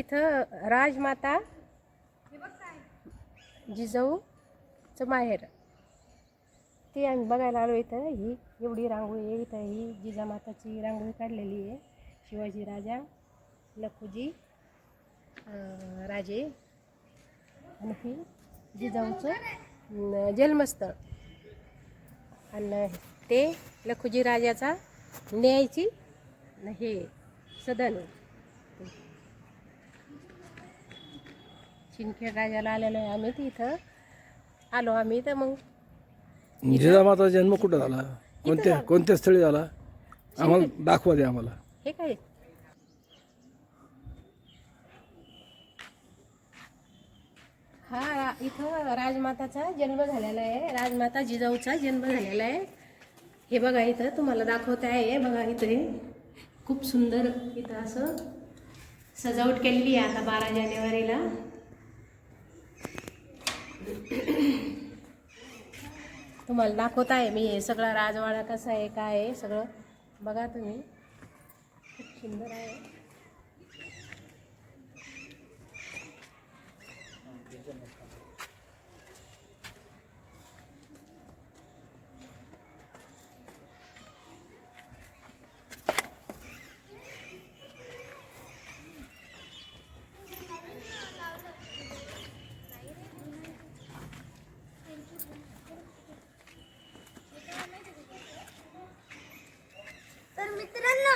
इथं राजमाता जिजाऊचं माहेर ते आम्ही बघायला आलो. इथं ही एवढी रांगोळी आहे. इथं ही जिजामाताची रांगोळी काढलेली आहे. शिवाजी राजा, लखुजी राजे आणि ही जिजाऊचं जन्मस्थळ आणि ते लखुजी राजाचा न्यायची हे सदन. शिंदखेड राजाला आलेलो आहे आम्ही. तिथं आलो आम्ही. तर मग जिजामाता जन्म कुठं झाला, कोणत्या स्थळी झाला आम्हाला दाखवा द्या आम्हाला. हे काय हा इथं राजमाताचा जन्म झालेला आहे. राजमाता जिजाऊचा जन्म झालेला आहे. हे बघा इथं तुम्हाला दाखवते आहे. बघा इथं खूप सुंदर इथं असं सजावट केलेली आहे आता 12 जानेवारीला. तुम्हाला दाखवत आहे मी हे सगळं राजवाडा कसा आहे काय आहे सगळं बघा तुम्ही. खूप सुंदर आहे. तर मित्रांनो